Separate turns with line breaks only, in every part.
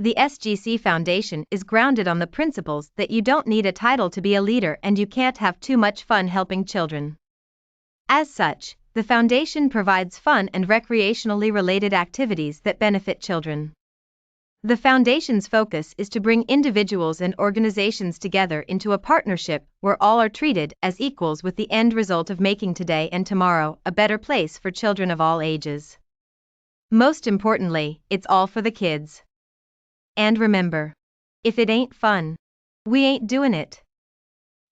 The SGC Foundation is grounded on the principles that you don't need a title to be a leader and you can't have too much fun helping children. As such, the foundation provides fun and recreationally related activities that benefit children. The foundation's focus is to bring individuals and organizations together into a partnership where all are treated as equals, with the end result of making today and tomorrow a better place for children of all ages. Most importantly, it's all for the kids. And remember, if it ain't fun, we ain't doing it.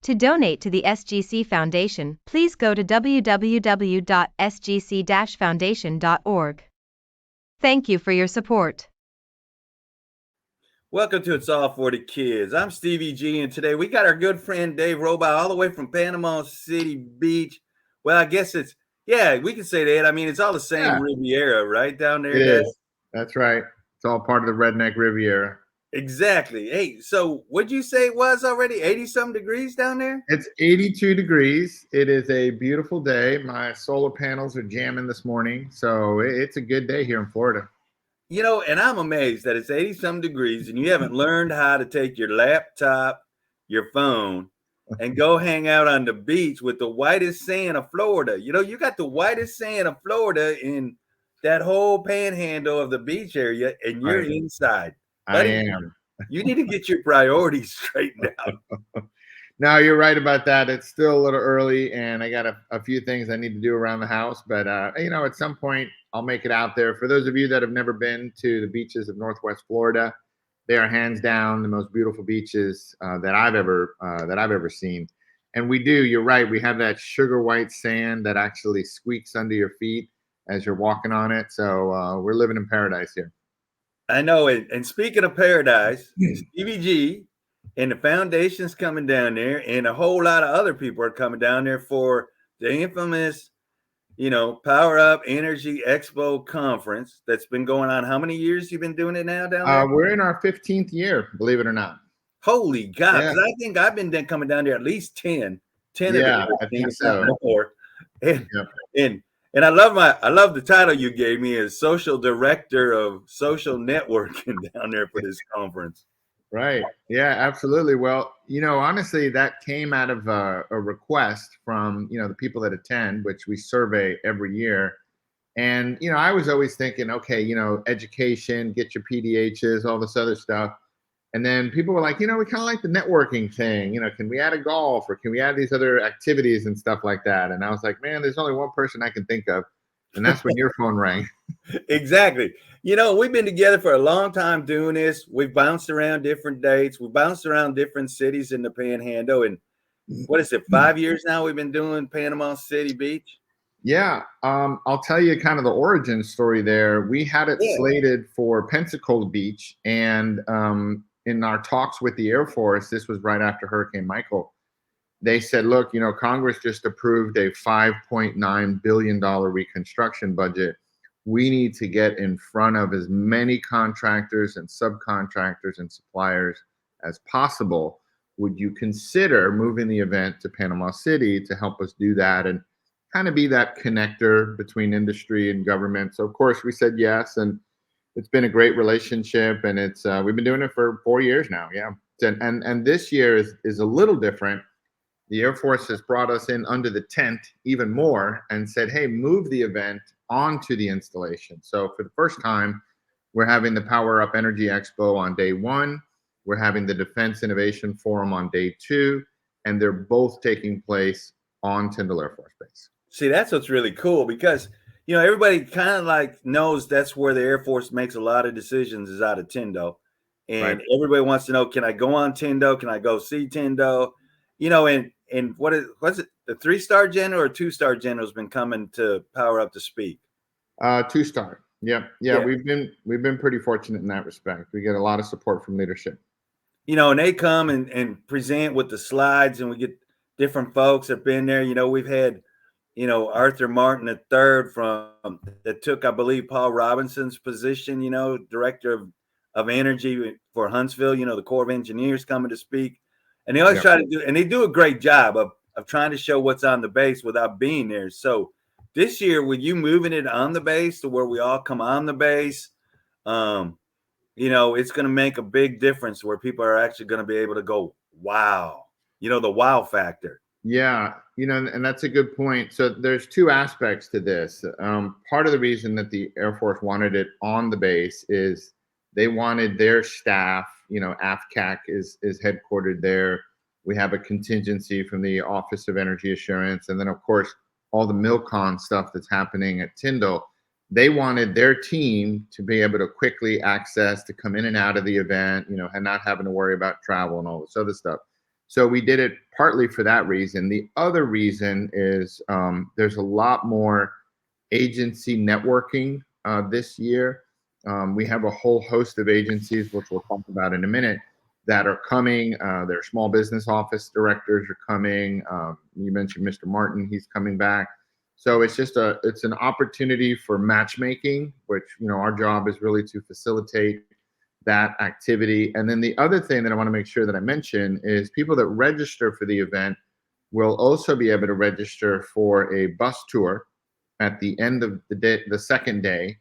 To donate to the SGC Foundation, please go to www.sgc-foundation.org. Thank you for your support.
Welcome to It's All for the Kids. I'm Stevie G, and today we got our good friend Dave Roba all the way from Panama City Beach. Well, I guess we can say that. I mean, it's all the same Riviera, right down there.
It is. That's right. It's all part of the Redneck Riviera.
Exactly. Hey, so what'd you say it was already? 80-some degrees down there?
It's 82 degrees. It is a beautiful day. My solar panels are jamming this morning, so it's a good day here in Florida.
You know, and I'm amazed that it's 80-some degrees and you haven't learned how to take your laptop, your phone, and go hang out on the beach with the whitest sand of Florida. You know, you got the whitest sand of Florida in that whole panhandle of the beach area, and you're inside.
I am.
You need to get your priorities straightened out.
No, you're right about that. It's still a little early, and I got a few things I need to do around the house. But, at some point, I'll make it out there. For those of you that have never been to the beaches of Northwest Florida, they are hands down the most beautiful beaches that I've ever seen. And we do. You're right. We have that sugar white sand that actually squeaks under your feet as you're walking on it. So we're living in paradise here.
I know it. And speaking of paradise, Stevie G and the foundation's coming down there, and a whole lot of other people are coming down there for the infamous, Power Up Energy Expo conference that's been going on. How many years you been doing it now down there?
We're in our 15th year, believe it or not.
Holy God. Yeah. I think I've been coming down there at least 10. 10
yeah, I think so.
More. And I love the title you gave me as Social Director of Social Networking down there for this conference.
Right. Yeah, absolutely. Well, honestly, that came out of a request from, the people that attend, which we survey every year. And, I was always thinking, okay, education, get your PDHs, all this other stuff. And then people were like, we kind of like the networking thing. Can we add a golf, or can we add these other activities and stuff like that? And I was like, man, there's only one person I can think of. And that's when your phone rang.
Exactly. We've been together for a long time doing this. We've bounced around different dates. We bounced around different cities in the Panhandle. And what is it, 5 years now we've been doing Panama City Beach?
Yeah. I'll tell you kind of the origin story there. We had it slated for Pensacola Beach. And in our talks with the Air Force, this was right after Hurricane Michael, they said, look, Congress just approved a $5.9 billion reconstruction budget. We need to get in front of as many contractors and subcontractors and suppliers as possible. Would you consider moving the event to Panama City to help us do that and kind of be that connector between industry and government? So, of course, we said yes, and it's been a great relationship, and it's we've been doing it for 4 years now. Yeah, and this year is a little different. The Air Force has brought us in under the tent even more and said, hey, move the event onto the installation. So for the first time, we're having the Power Up Energy Expo on day 1. We're having the Defense Innovation Forum on day 2, and they're both taking place on Tyndall Air Force Base.
See, that's what's really cool, because everybody kind of knows that's where the Air Force makes a lot of decisions, is out of Tyndall. And everybody wants to know, can I go on Tyndall? Can I go see Tyndall? And what's it? The 3-star general or 2-star general has been coming to Power Up to speak.
2-star. Yeah. We've been pretty fortunate in that respect. We get a lot of support from leadership.
And they come and present with the slides, and we get different folks that have been there. We've had, Arthur Martin III that took, I believe, Paul Robinson's position, director of energy for Huntsville, the Corps of Engineers coming to speak. And they always try to do, and they do a great job of trying to show what's on the base without being there. So this year, with you moving it on the base to where we all come on the base, it's going to make a big difference where people are actually going to be able to go, wow, the wow factor.
Yeah, and that's a good point. So there's two aspects to this. Part of the reason that the Air Force wanted it on the base is they wanted their staff. AFCAC is headquartered there. We have a contingency from the Office of Energy Assurance, and then of course all the MilCon stuff that's happening at Tyndall. They wanted their team to be able to quickly access to come in and out of the event, and not having to worry about travel and all this other stuff. So we did it partly for that reason. The other reason is there's a lot more agency networking this year. We have a whole host of agencies, which we'll talk about in a minute, that are coming. Their small business office directors are coming. You mentioned Mr. Martin, he's coming back. So it's an opportunity for matchmaking, which, our job is really to facilitate that activity. And then the other thing that I want to make sure that I mention is people that register for the event will also be able to register for a bus tour at the end of the day, the second day,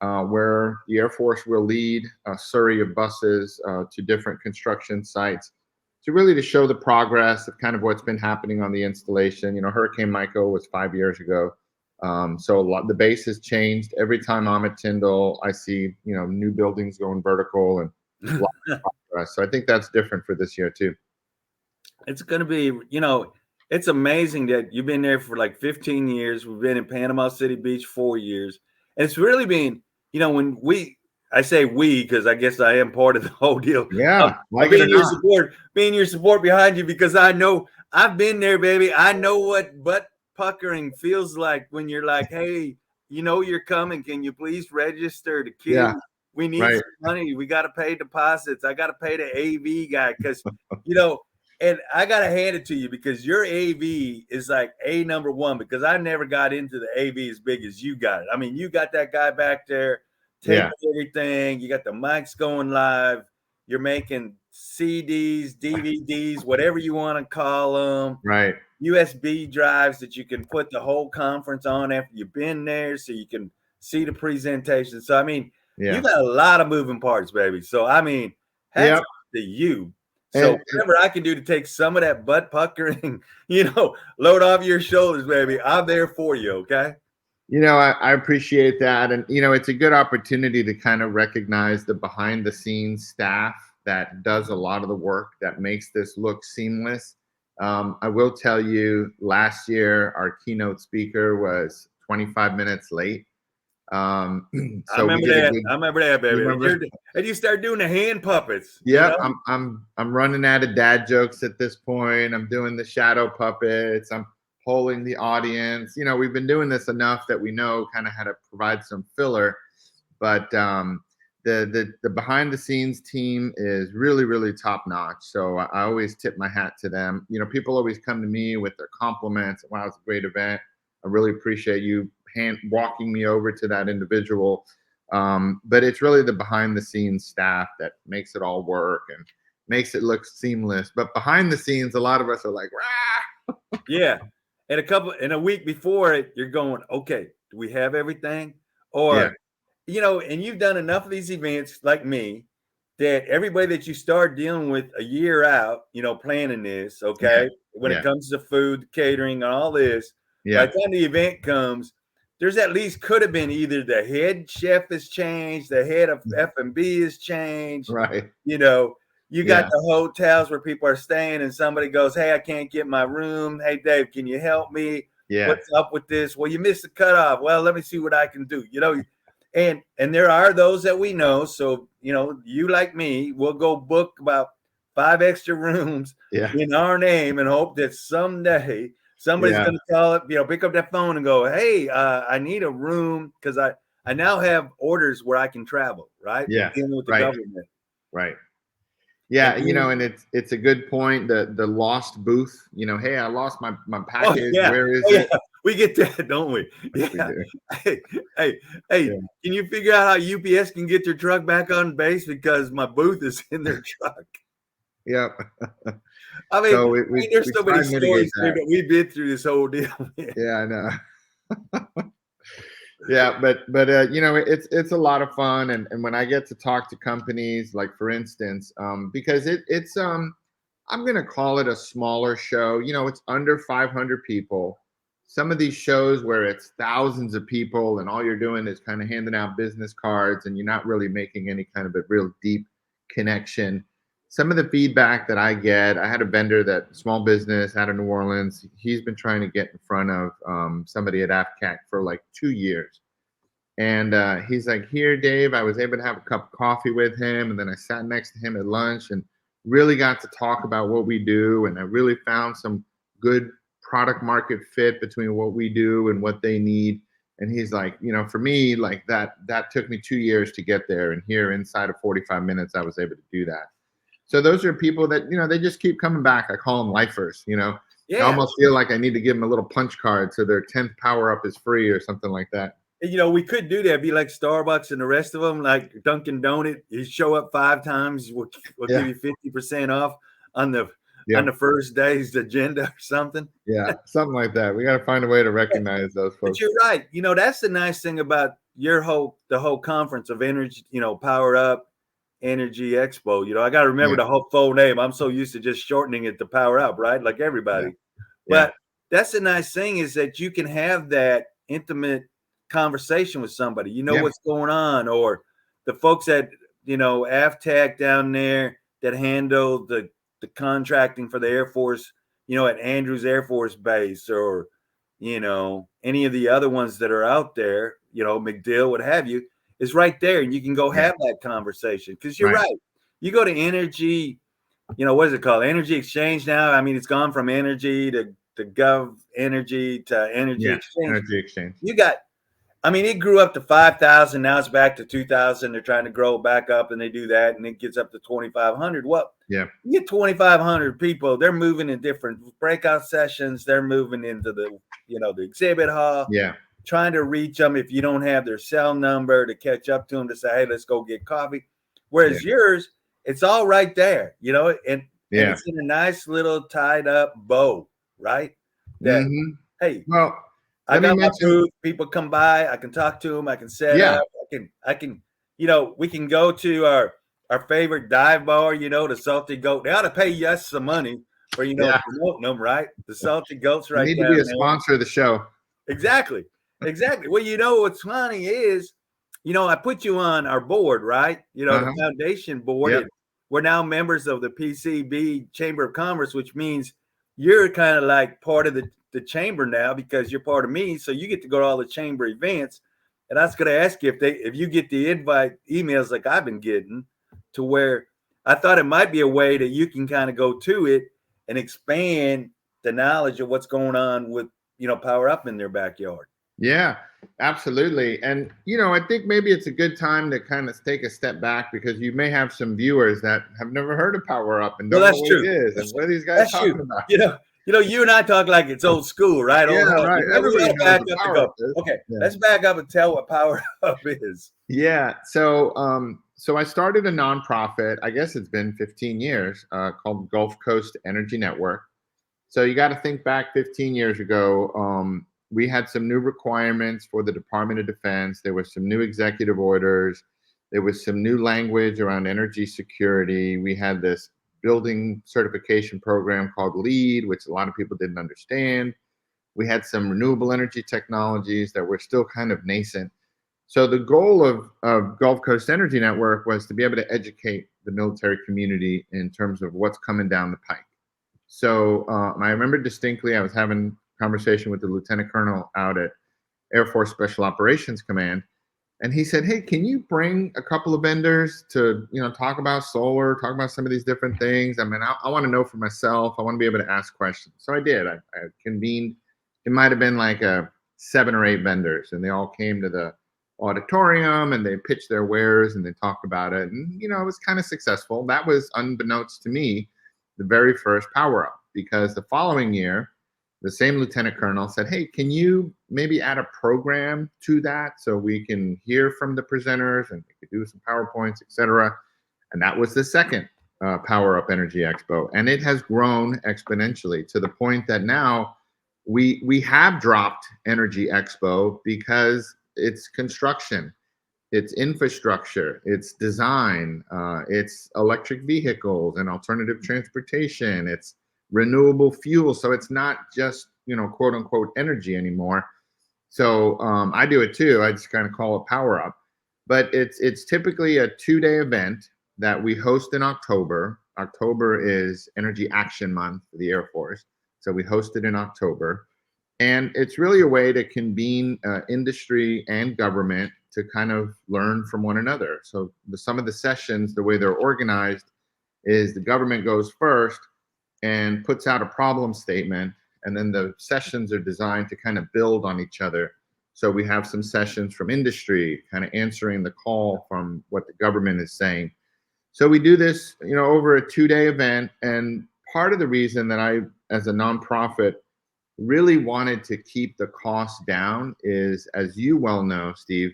where the Air Force will lead a surrey of buses to different construction sites to show the progress of kind of what's been happening on the installation. Hurricane Michael was 5 years ago. So the base has changed. Every time I'm at Tyndall, I see, new buildings going vertical and a lot of progress. So I think that's different for this year too.
It's going to be, it's amazing that you've been there for like 15 years. We've been in Panama City Beach 4 years. And it's really been, I say we, because I guess I am part of the whole deal.
Yeah.
Being your support behind you, because I know I've been there, baby. I know what butt puckering feels like when you're like, hey, you're coming. Can you please register the kids?
Yeah,
We need some money. We got to pay deposits. I got to pay the AV guy because, and I got to hand it to you because your AV is like number one, because I never got into the AV as big as you got it. I mean, you got that guy back there taping everything. You got the mics going live. You're making CDs, DVDs, whatever you want to call them.
Right.
USB drives that you can put the whole conference on after you've been there so you can see the presentation. So, I mean, you got a lot of moving parts, baby. So, I mean, hats off to you. So whatever I can do to take some of that butt puckering, load off your shoulders, baby. I'm there for you, okay?
I appreciate that. And, it's a good opportunity to kind of recognize the behind the scenes staff that does a lot of the work that makes this look seamless. I will tell you, last year, our keynote speaker was 25 minutes late. So
I remember that, baby. And you start doing the hand puppets.
Yeah, I'm running out of dad jokes at this point. I'm doing the shadow puppets. I'm polling the audience. We've been doing this enough that we know kind of how to provide some filler. But the behind the scenes team is really, really top notch. So I always tip my hat to them. People always come to me with their compliments. Wow, it's a great event. I really appreciate you walking me over to that individual. But it's really the behind the scenes staff that makes it all work and makes it look seamless. But behind the scenes, a lot of us are like, rah!
Yeah. And a week before it, you're going, okay, do we have everything? Or, and you've done enough of these events like me that everybody that you start dealing with a year out, planning this, okay, when it comes to food, catering, and all this, by the time the event comes, there's at least could have been either the head chef has changed, the head of F&B has changed,
right?
You got the hotels where people are staying and somebody goes, hey, I can't get my room. Hey, Dave, can you help me?
Yeah.
What's up with this? Well, you missed the cutoff. Well, let me see what I can do. And there are those that we know. So, you like me, we'll go book about 5 extra rooms in our name and hope that someday somebody's going to call it, pick up that phone and go, hey, I need a room because I now have orders where I can travel, right?
Yeah.
Dealing with the government.
Right. Yeah, and it's a good point. The lost booth. Hey, I lost my package. Where is it?
We get that, don't we? Yeah. Hey, can you figure out how UPS can get their truck back on base because my booth is in their truck?
Yep.
I mean, there's so many stories that we've been through this whole deal.
Yeah, I know. Yeah, but you know, it's a lot of fun, and when I get to talk to companies, like for instance, because it's I'm gonna call it a smaller show. You know, it's under 500 people. Some of these shows where it's thousands of people and all you're doing is kind of handing out business cards and you're not really making any kind of a real deep connection. Some of the feedback that I get, I had a vendor that small business out of New Orleans. He's been trying to get in front of somebody at AFCAC for like 2 years. And he's like, here, Dave, I was able to have a cup of coffee with him. And then I sat next to him at lunch and really got to talk about what we do. And I really found some good product market fit between what we do and what they need. And he's like, you know, for me, like that took me 2 years to get there. And here inside of 45 minutes, I was able to do that. So those are people that, you know, they just keep coming back. I call them lifers, you know. I
Yeah.
almost feel like I need to give them a little punch card so their 10th power up is free or something like that.
You know, we could do that. Be like Starbucks and the rest of them, like Dunkin' Donut. You show up 5 times, we'll give you 50% off on the first day's agenda or something.
Yeah, something like that. We got to find a way to recognize those folks.
But you're right. You know, that's the nice thing about the whole conference of energy. You know, Power Up Energy Expo. You know, I got to remember the whole full name. I'm so used to just shortening it to Power Up, right? Like everybody. But that's the nice thing is that you can have that intimate conversation with somebody. You know what's going on, or the folks at, you know, AFTAC down there that handle the contracting for the Air Force, you know, at Andrews Air Force Base, or, you know, any of the other ones that are out there, you know, MacDill, what have you, is right there. And you can go have that conversation. Because you're right. You go to energy, you know, what is it called? Energy Exchange now. I mean, it's gone from energy to Gov Energy to Energy Exchange.
Energy Exchange.
You got, I mean, it grew up to 5,000. Now it's back to 2,000. They're trying to grow back up, and they do that, and it gets up to 2,500. Well, you get 2,500 people. They're moving in different breakout sessions. They're moving into the, you know, the exhibit hall. Trying to reach them if you don't have their cell number to catch up to them to say, hey, let's go get coffee. Whereas yours, it's all right there, you know, and it's in a nice little tied up bow, right? That hey,
well,
I got my booth. People come by. I can talk to them. I can set up. I can, you know, we can go to our favorite dive bar, you know, the Salty Goat. They ought to pay us some money for, you know, promoting them, right? The Salty Goat's right there.
Need to be a sponsor of the show.
Exactly. Well, you know, what's funny is, you know, I put you on our board, right? You know, the foundation board. We're now members of the PCB Chamber of Commerce, which means you're kind of like part of the chamber now because you're part of me. So you get to go to all the chamber events. And I was going to ask you if you get the invite emails like I've been getting, to where I thought it might be a way that you can kind of go to it and expand the knowledge of what's going on with, you know, Power Up in their backyard.
Yeah, absolutely. And, you know, I think maybe it's a good time to kind of take a step back because you may have some viewers that have never heard of Power Up and don't know what it is and what are these guys talking about.
You know, you and I talk like it's old school, right?
Right. Everybody knows what Power Up is.
Okay, let's back up and tell what Power Up is.
Yeah. So I started a nonprofit, I guess it's been 15 years, called Gulf Coast Energy Network. So you got to think back 15 years ago. We had some new requirements for the Department of Defense. There were some new executive orders. There was some new language around energy security. We had this building certification program called LEED, which a lot of people didn't understand. We had some renewable energy technologies that were still kind of nascent. So the goal of Gulf Coast Energy Network was to be able to educate the military community in terms of what's coming down the pike. So I remember distinctly, I was having conversation with the lieutenant colonel out at Air Force Special Operations Command, and he said, "Hey, can you bring a couple of vendors to, you know, talk about solar, talk about some of these different things? I mean, I want to know for myself. I want to be able to ask questions." So I did. I convened. It might have been like 7 or 8 vendors, and they all came to the auditorium and they pitched their wares and they talked about it, and you know, it was kind of successful. That was, unbeknownst to me, the very first Power Up, because the following year, the same lieutenant colonel said, "Hey, can you maybe add a program to that so we can hear from the presenters and we could do some PowerPoints, etc." And that was the second Power Up Energy Expo, and it has grown exponentially to the point that now we have dropped Energy Expo because it's construction, it's infrastructure, it's design, it's electric vehicles and alternative transportation, it's renewable fuel. So it's not just, quote unquote energy anymore. So I do it too. I just kind of call it Power Up. But it's typically a 2-day event that we host in October. October is Energy Action Month for the Air Force. So we host it in October. And it's really a way to convene industry and government to kind of learn from one another. So some of the sessions, the way they're organized is the government goes first and puts out a problem statement, and then the sessions are designed to kind of build on each other. So we have some sessions from industry kind of answering the call from what the government is saying. So we do this, over a 2-day event. And part of the reason that I, as a nonprofit, really wanted to keep the cost down is, as you well know, Steve,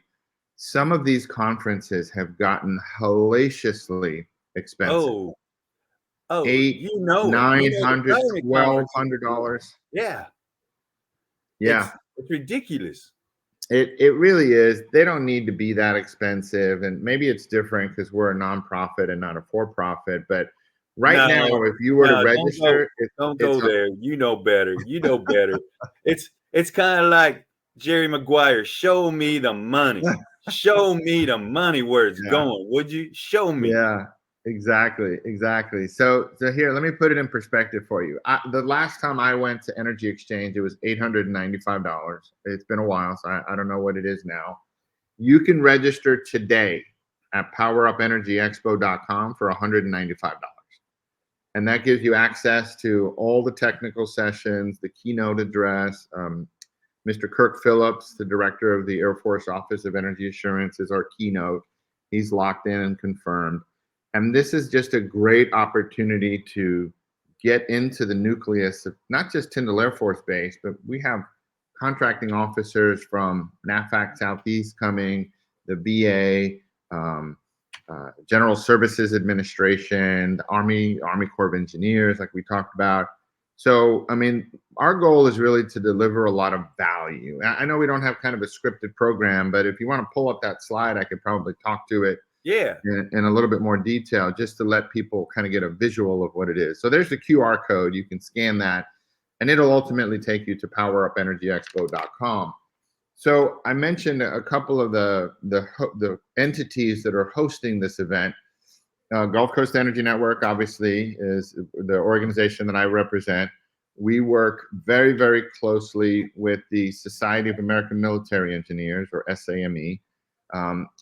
some of these conferences have gotten hellaciously expensive.
It.
$800,
The
$1,200.
Yeah.
Yeah.
It's ridiculous.
It really is. They don't need to be that expensive. And maybe it's different because we're a nonprofit and not a for-profit. But now, if you were to register,
don't go there. You know better. It's kind of like Jerry Maguire. Show me the money. Show me the money where it's going. Would you show me?
Yeah, exactly. So here, let me put it in perspective for you. The last time I went to Energy Exchange, it was $895. It's been a while, so I don't know what it is now. You can register today at powerupenergyexpo.com for $195. And that gives you access to all the technical sessions, the keynote address. Mr. Kirk Phillips, the director of the Air Force Office of Energy Assurance, is our keynote. He's locked in and confirmed. And this is just a great opportunity to get into the nucleus of not just Tyndall Air Force Base, but we have contracting officers from NAFAC Southeast coming, the VA, General Services Administration, the Army Corps of Engineers, like we talked about. So, I mean, our goal is really to deliver a lot of value. I know we don't have kind of a scripted program, but if you want to pull up that slide, I could probably talk to it in a little bit more detail just to let people kind of get a visual of what it is. So there's the QR code. You can scan that, and it'll ultimately take you to powerupenergyexpo.com. So I mentioned a couple of the entities that are hosting this event. Gulf Coast Energy Network, obviously, is the organization that I represent. We work very, very closely with the Society of American Military Engineers, or SAME.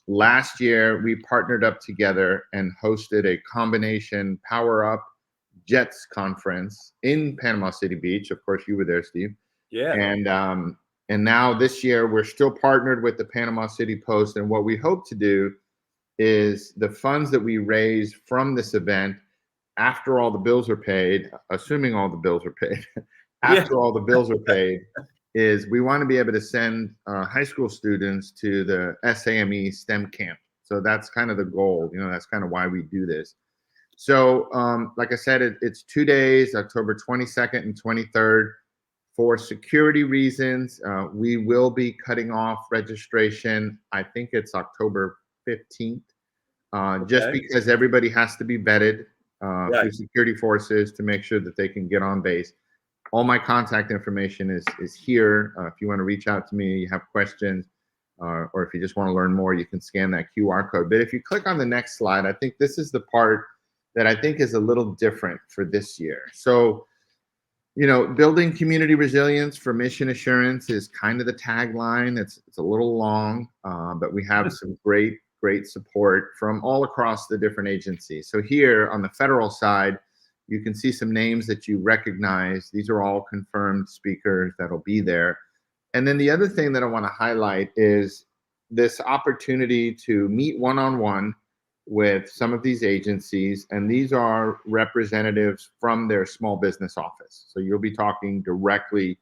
Last year, we partnered up together and hosted a combination Power Up Jets conference in Panama City Beach. Of course, you were there, Steve.
Yeah.
And now this year, we're still partnered with the Panama City Post. And what we hope to do is the funds that we raise from this event, after all the bills are paid, assuming all the bills are paid, all the bills are paid, is we want to be able to send high school students to the SAME STEM camp. So that's kind of the goal. That's kind of why we do this. So like I said, it's 2 days, October 22nd and 23rd. For security reasons, we will be cutting off registration. I think it's October 15th, just because everybody has to be vetted through security forces to make sure that they can get on base. All my contact information is here. If you want to reach out to me, you have questions, or if you just want to learn more, you can scan that QR code. But if you click on the next slide, I think this is the part that I think is a little different for this year. So, building community resilience for mission assurance is kind of the tagline. It's a little long, but we have some great support from all across the different agencies. So here on the federal side, you can see some names that you recognize. These are all confirmed speakers that'll be there. And then the other thing that I want to highlight is this opportunity to meet one-on-one with some of these agencies, and these are representatives from their small business office. So you'll be talking directly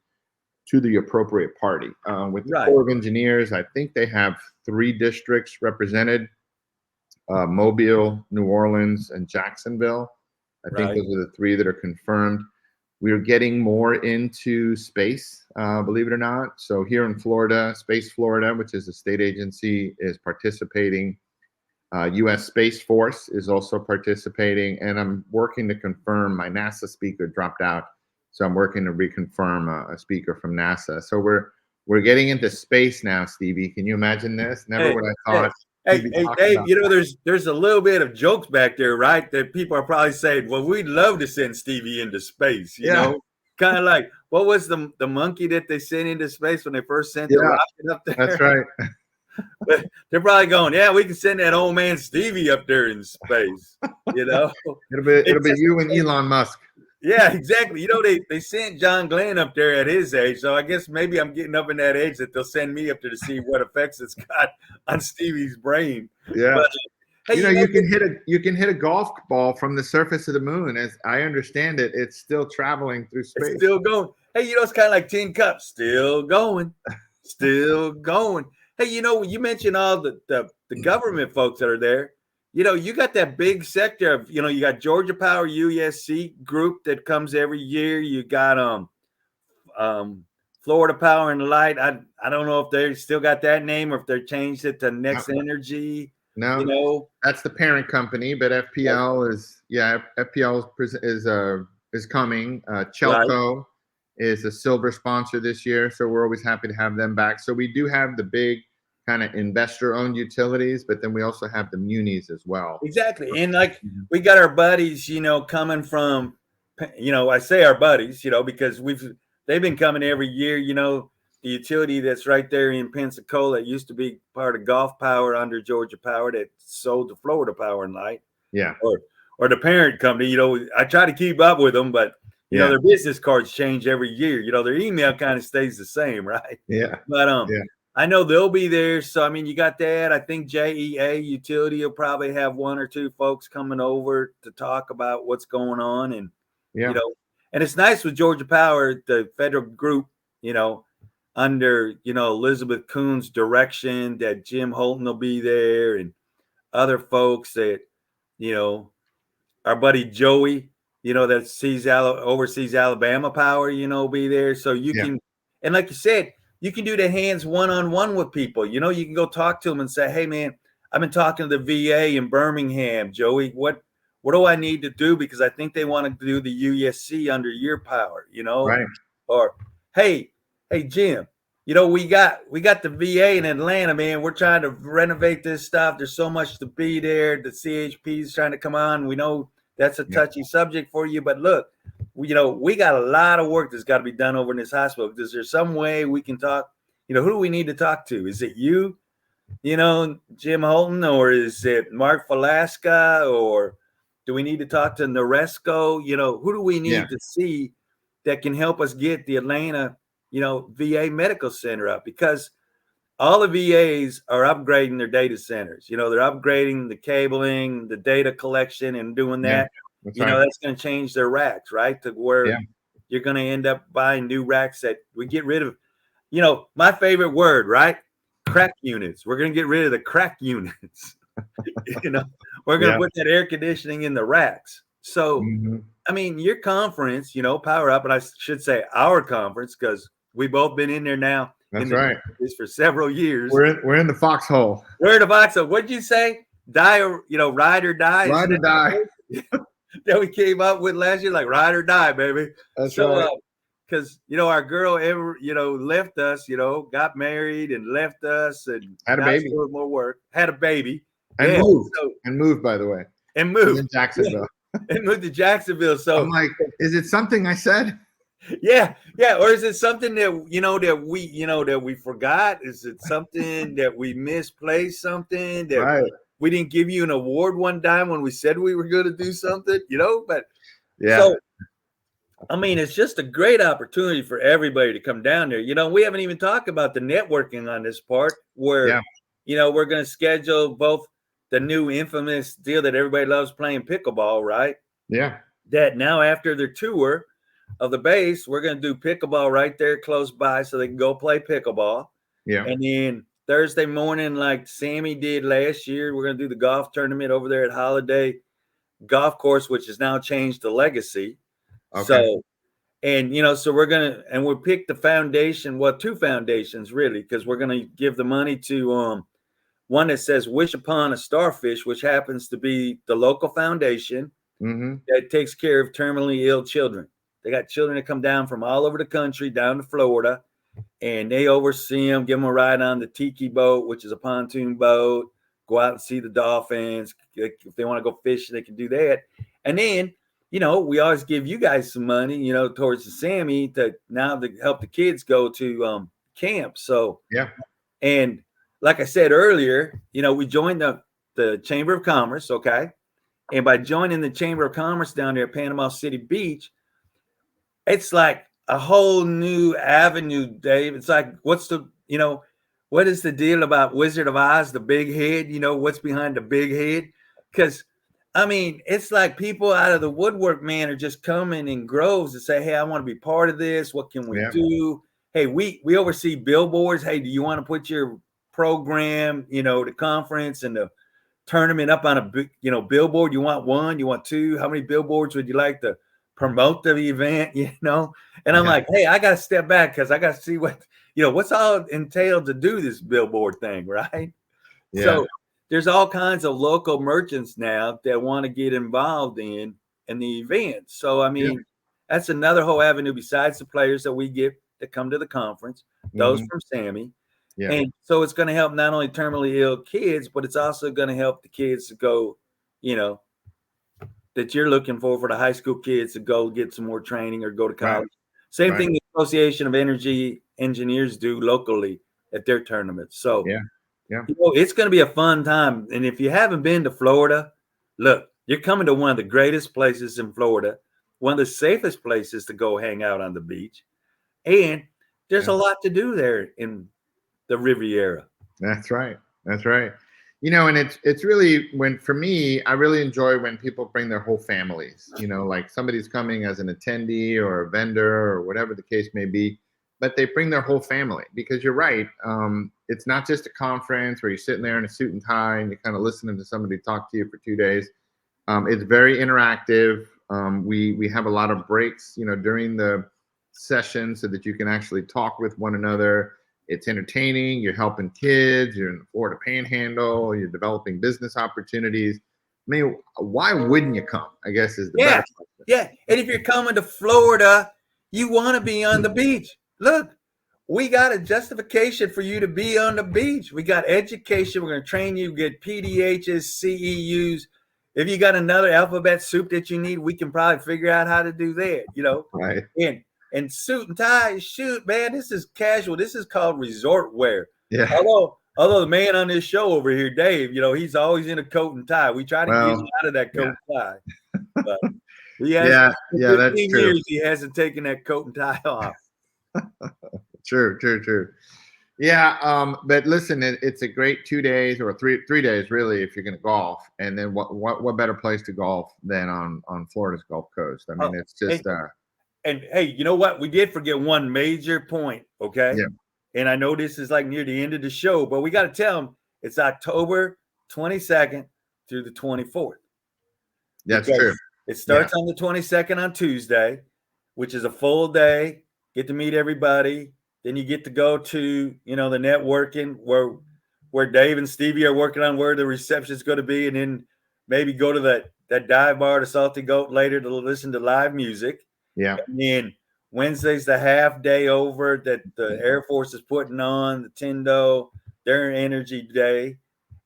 to the appropriate party. With the Corps of Engineers, I think they have 3 districts represented, Mobile, New Orleans, and Jacksonville. I think those are the 3 that are confirmed. we're getting more into space, believe it or not. So here in Florida, Space Florida, which is a state agency, is participating. U.S. Space Force is also participating, and I'm working to confirm. My NASA speaker dropped out, so I'm working to reconfirm a speaker from NASA. So we're getting into space now, Stevie. Can you imagine this? Never would I thought.
Hey, Dave, you know, there's a little bit of jokes back there, right? That people are probably saying, well, we'd love to send Stevie into space, you know? Kind of like, what was the monkey that they sent into space when they first sent the rocket up there?
That's right.
They're probably going, yeah, we can send that old man Stevie up there in space, you know?
It'll be you and Elon Musk.
Yeah, exactly. You know, they sent John Glenn up there at his age, so I guess maybe I'm getting up in that age that they'll send me up there to see what effects it's got on Stevie's brain.
Yeah,
but,
hey, you can hit a golf ball from the surface of the moon. As I understand it, it's still traveling through space.
It's still going. Hey, you know, it's kind of like Tin Cup, still going, still going. Hey, you know, you mentioned all the government folks that are there. You know, you got that big sector of, you know, you got Georgia Power USC group that comes every year. You got Florida Power and Light. I don't know if they still got that name or if they changed it to Next Energy.
No,
you know,
that's the parent company, but FPL is coming. Chelco is a silver sponsor this year, so we're always happy to have them back. So we do have the big kind of investor-owned utilities, but then we also have the munis as well.
Exactly. And like we got our buddies, you know, coming from, you know, I say our buddies, you know, because they've been coming every year, you know, the utility that's right there in Pensacola. It used to be part of Gulf Power under Georgia Power that sold to Florida Power and Light.
Yeah.
Or the parent company, you know, I try to keep up with them, but you know, their business cards change every year. You know, their email kind of stays the same, right?
Yeah.
But I know they'll be there. So, I mean, you got that. I think JEA Utility will probably have one or two folks coming over to talk about what's going on. And, you know, and it's nice with Georgia Power, the federal group, you know, under, you know, Elizabeth Kuhn's direction, that Jim Holton will be there and other folks that, you know, our buddy Joey, you know, that oversees Alabama Power, you know, be there. So you can, and like you said, you can do the hands one-on-one with people. You know, you can go talk to them and say, hey, man, I've been talking to the VA in Birmingham. Joey, what do I need to do? Because I think they want to do the USC under your power, you know?
Right.
Or, hey, Jim, you know, we got the VA in Atlanta, man. We're trying to renovate this stuff. There's so much to be there. The CHP is trying to come on. We know that's a touchy subject for you, but look, you know, we got a lot of work that's got to be done over in this hospital. Is there some way we can talk? You know, who do we need to talk to? Is it you, you know, Jim Holton, or is it Mark Velasca, or do we need to talk to Noresco? You know, who do we need to see that can help us get the Atlanta, you know, VA Medical Center up? Because all the VAs are upgrading their data centers. You know, they're upgrading the cabling, the data collection, and doing that. You know, that's going to change their racks, right? To where you're going to end up buying new racks that we get rid of. You know, my favorite word, right? Crack units. We're going to get rid of the crack units. You know, we're going to put that air conditioning in the racks. So, I mean, your conference, you know, Power Up, and I should say our conference, because we've both been in there now.
That's right.
For several years.
We're in the foxhole.
We're in the foxhole. What'd you say? Die or, you know, ride or die?
Ride or die.
That we came up with last year, like ride or die, baby.
That's right.
Because, you know, our girl left us, you know, got married and left us and
had a baby.
More work. Had a baby.
And moved, by the way.
And moved.
In Jacksonville.
And moved to Jacksonville. So
I'm like, is it something I said?
Yeah. Or is it something that, you know, that we forgot? Is it something that we misplaced, something that we didn't give you an award one time when we said we were going to do something, you know? But so, I mean, it's just a great opportunity for everybody to come down there. You know, we haven't even talked about the networking on this part where, you know, we're going to schedule both the new infamous deal that everybody loves playing pickleball, right?
Yeah.
That now after their tour of the base, we're going to do pickleball right there close by so they can go play pickleball.
Yeah.
And then Thursday morning, like Sammy did last year, we're going to do the golf tournament over there at Holiday Golf Course, which has now changed to Legacy.
Okay.
So, And so we'll pick the foundation, well, two foundations really, because we're gonna give the money to one that says Wish Upon a Starfish, which happens to be the local foundation that takes care of terminally ill children. They got children that come down from all over the country down to Florida, and they oversee them, give them a ride on the tiki boat, which is a pontoon boat, go out and see the dolphins. If they want to go fish, they can do that. And then, we always give you guys some money, towards the Sammy to help the kids go to camp. So,
yeah.
And like I said earlier, we joined the Chamber of Commerce, okay? And by joining the Chamber of Commerce down there at Panama City Beach, it's like a whole new avenue, Dave. It's like, what is the deal about Wizard of Oz, the big head? What's behind the big head? Because, it's like people out of the woodwork, man, are just coming in groves to say, hey, I want to be part of this. What can we do? Hey, we oversee billboards. Hey, do you want to put your program, the conference and the tournament up on a big, billboard? You want one? You want two? How many billboards would you like to promote the event? And I'm like, hey, I got to step back because I got to see what's all entailed to do this billboard thing, right?
Yeah.
So there's all kinds of local merchants now that want to get involved in the event. So that's another whole avenue besides the players that we get that come to the conference, those from Sammy.
Yeah.
And so it's going to help not only terminally ill kids, but it's also going to help the kids to go, that you're looking for the high school kids to go get some more training or go to college. Right. Same thing the Association of Energy Engineers do locally at their tournaments. So it's going to be a fun time. And if you haven't been to Florida, look, you're coming to one of the greatest places in Florida, one of the safest places to go hang out on the beach. And there's a lot to do there in the Riviera.
That's right. That's right. And it's really for me, I really enjoy when people bring their whole families, like somebody's coming as an attendee or a vendor or whatever the case may be, but they bring their whole family because you're right. It's not just a conference where you're sitting there in a suit and tie and you're kind of listening to somebody talk to you for 2 days. It's very interactive. We have a lot of breaks, during the session so that you can actually talk with one another. It's entertaining. You're helping kids. You're in the Florida Panhandle. You're developing business opportunities. Why wouldn't you come? I guess is the better question.
Yeah. And if you're coming to Florida, you want to be on the beach. Look, we got a justification for you to be on the beach. We got education. We're going to train you, get PDHs, CEUs. If you got another alphabet soup that you need, we can probably figure out how to do that,
Right.
And suit and tie, shoot, man, this is casual. This is called resort wear.
Yeah.
Although the man on this show over here, Dave, he's always in a coat and tie. We try to get him out of that coat and tie. But
that's true.
Years he hasn't taken that coat and tie off.
True. Yeah, but listen, it's a great 2 days or three days really if you're going to golf. And then what better place to golf than on Florida's Gulf Coast? It's just.
And hey, you know what? We did forget one major point, okay?
Yeah.
And I know this is like near the end of the show, but we got to tell them it's October 22nd through the 24th.
That's true.
It starts on the 22nd on Tuesday, which is a full day. Get to meet everybody. Then you get to go to, the networking where Dave and Stevie are working on where the reception is going to be, and then maybe go to that dive bar, the Salty Goat, later to listen to live music.
Yeah.
And then Wednesday's the half day over that the Air Force is putting on, the Tendo, their energy day.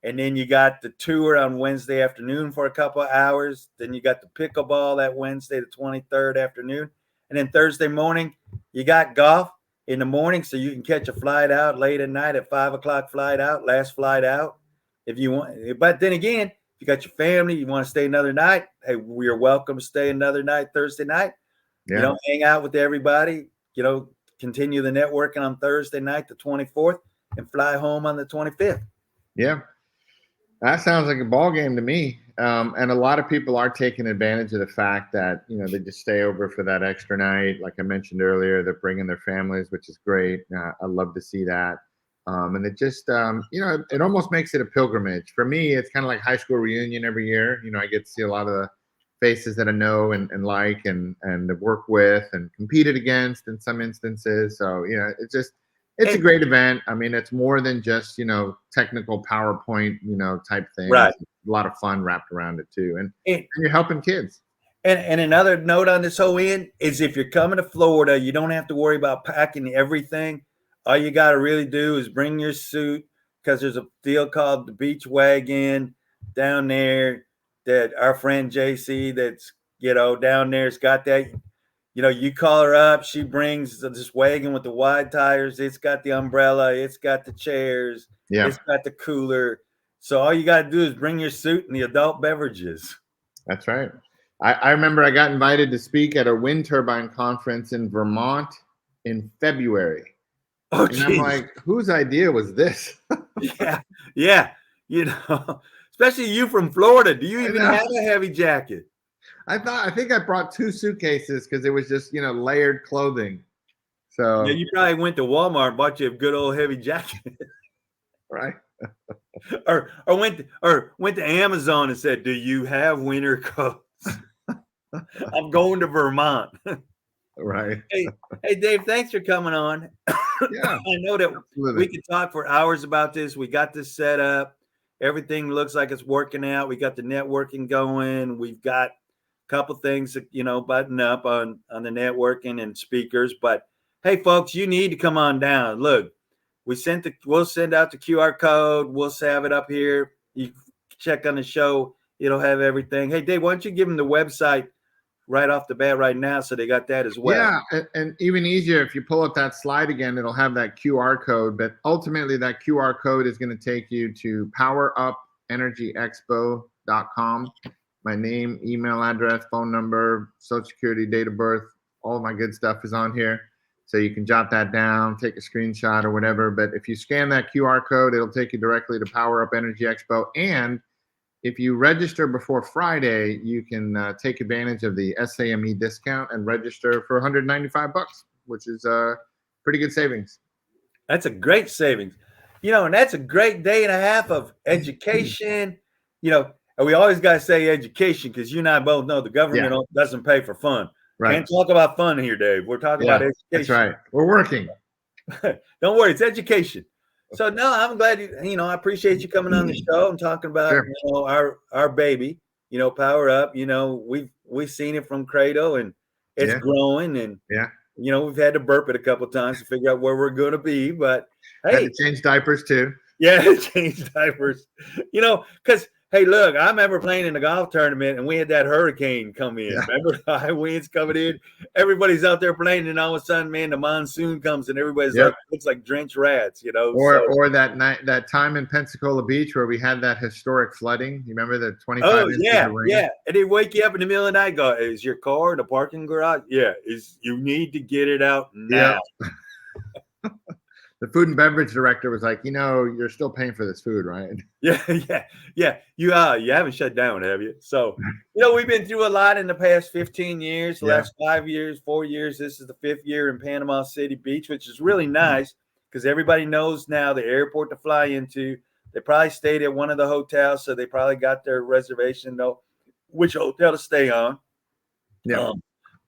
And then you got the tour on Wednesday afternoon for a couple of hours. Then you got the pickleball that Wednesday, the 23rd afternoon. And then Thursday morning, you got golf in the morning so you can catch a flight out late at night at 5 o'clock flight out, last flight out if you want. But then again, if you got your family, you want to stay another night, hey, we are welcome to stay another night Thursday night.
Yeah.
Hang out with everybody, continue the networking on Thursday night, the 24th, and fly home on the 25th.
Yeah. That sounds like a ball game to me. And a lot of people are taking advantage of the fact that, they just stay over for that extra night. Like I mentioned earlier, they're bringing their families, which is great. I love to see that. And it just, it almost makes it a pilgrimage. For me, it's kind of like high school reunion every year. I get to see a lot of faces that I know and like and have worked with and competed against in some instances. So it's a great event. I mean, it's more than just technical PowerPoint type thing.
Right.
It's a lot of fun wrapped around it too, and
And,
you're helping kids.
and another note on this whole end is if you're coming to Florida, you don't have to worry about packing everything. All you got to really do is bring your suit, because there's a deal called the Beach Wagon down there that our friend JC that's down there's got that. You call her up, she brings this wagon with the wide tires. It's got the umbrella, it's got the chairs, it's got the cooler. So all you got to do is bring your suit and the adult beverages.
That's right. I remember I got invited to speak at a wind turbine conference in Vermont in February.
Oh,
and I'm like, whose idea was this?
Yeah. Especially you from Florida. Do you even have a heavy jacket?
I think I brought 2 suitcases because it was just, layered clothing. So
yeah, you probably went to Walmart and bought you a good old heavy jacket.
Right.
or went to Amazon and said, "Do you have winter coats?" I'm going to Vermont.
Right.
Hey, Dave, thanks for coming on.
Yeah.
I know that we could talk for hours about this. We got this set up. Everything looks like it's working out. We got the networking going. We've got a couple things, button up on the networking and speakers. But hey, folks, you need to come on down. Look, we'll send out the QR code. We'll have it up here. You check on the show. It'll have everything. Hey, Dave, why don't you give them the website right off the bat right now, so they got that as well.
Yeah, and even easier, if you pull up that slide again, it'll have that QR code, but ultimately that QR code is going to take you to powerupenergyexpo.com. My name, email address, phone number, social security, date of birth, all my good stuff is on here. So you can jot that down, take a screenshot or whatever. But if you scan that QR code, it'll take you directly to Power Up Energy Expo. And if you register before Friday, you can take advantage of the SAME discount and register for $195, which is pretty good savings.
That's a great savings. And that's a great day and a half of education. And we always got to say education, because you and I both know the government doesn't pay for fun.
Right.
Can't talk about fun here, Dave. We're talking about education.
That's right. We're working.
Don't worry, it's education. So no, I'm glad I appreciate you coming on the show and talking about our baby, Power Up. We've seen it from cradle, and it's growing, and we've had to burp it a couple of times to figure out where we're going to be. But hey,
had to change diapers too.
Yeah, change diapers. Because hey, look, I remember playing in a golf tournament and we had that hurricane come in. Yeah. Remember the high winds coming in? Everybody's out there playing, and all of a sudden, man, the monsoon comes and everybody's like, looks like drenched rats,
Or that time in Pensacola Beach where we had that historic flooding. You remember the 25 inches of rain?
Yeah. And they wake you up in the middle of the night, go, is your car in the parking garage? Yeah. You need to get it out now.
Yeah. The food and beverage director was like, you're still paying for this food, right?
Yeah. You haven't shut down, have you? So, we've been through a lot in the past 15 years, the last 5 years, 4 years. This is the 5th year in Panama City Beach, which is really nice because everybody knows now the airport to fly into. They probably stayed at one of the hotels, so they probably got their reservation, know which hotel to stay on.
Yeah.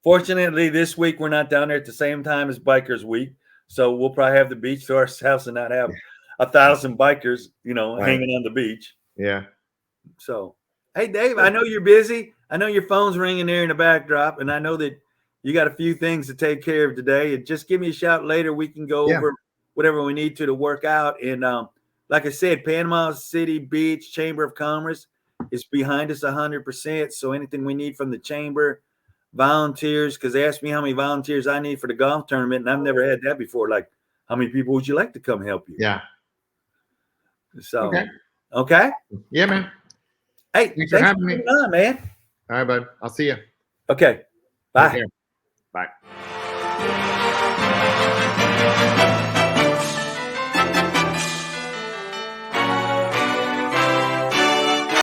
Fortunately, this week we're not down there at the same time as Bikers Week. So we'll probably have the beach to ourselves and not have 1,000 bikers, hanging on the beach.
Yeah.
So, hey, Dave, I know you're busy. I know your phone's ringing there in the backdrop, and I know that you got a few things to take care of today. And just give me a shout later. We can go over whatever we need to work out. And like I said, Panama City Beach Chamber of Commerce is behind us 100%. So anything we need from the chamber, volunteers, because they asked me how many volunteers I need for the golf tournament, and I've never had that before. Like, how many people would you like to come help you?
Yeah.
So, okay?
Yeah, man.
Hey,
thanks for having me
on, man.
All right, bud. I'll see you.
Okay. Bye.
Bye.